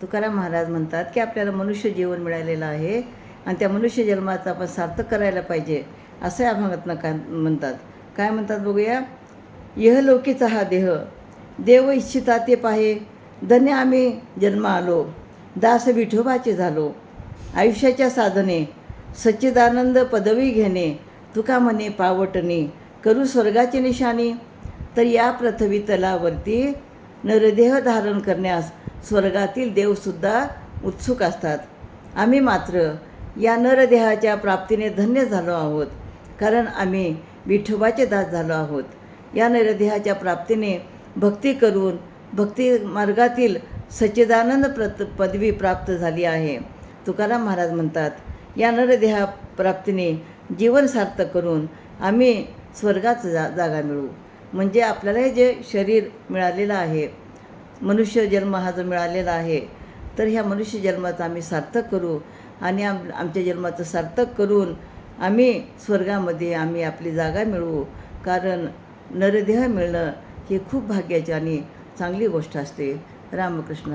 तुकाराम महाराज म्हणतात की आपल्याला मनुष्य जीवन मिळालेलं आहे आणि त्या मनुष्य जन्माचं आपण सार्थक करायला पाहिजे, असं या भागातनं काय म्हणतात. काय म्हणतात बघूया. इहलोकीचा हा देह देव इच्छिता ते पाहे, धन्य आम्ही जन्म आलो, दास विठोबाचे झालो. आयुष्याच्या साधने सच्चिदानंद पदवी घेणे, तुका म्हणे पावटणे, करू स्वर्गाची निशाणी. तर या पृथ्वी तलावरती नरदेह धारण करण्यास स्वर्गातील देवसुद्धा उत्सुक असतात. आम्ही मात्र या नरदेहाच्या प्राप्तीने धन्य झालो आहोत, कारण आम्ही विठोबाचे दास झालो आहोत. या नरदेहाच्या प्राप्तीने भक्ती करून भक्ती मार्गातील सच्चिदानंद पदवी प्राप्त झाली आहे. तुकाराम महाराज म्हणतात, या नरदेहा प्राप्तीने जीवन सार्थक करून आम्ही स्वर्गात जागा मिळू. म्हणजे आपल्याला हे जे शरीर मिळालेलं आहे, मनुष्य जन्म हा जो मिळालेला आहे, तर ह्या मनुष्य जन्माचं आम्ही सार्थक करू आणि आमच्या जन्माचं सार्थक करून आम्ही स्वर्गामध्ये आम्ही आपली जागा मिळवू. कारण नरदेह मिळणं ही खूप भाग्याची आणि चांगली गोष्ट असते. रामकृष्ण.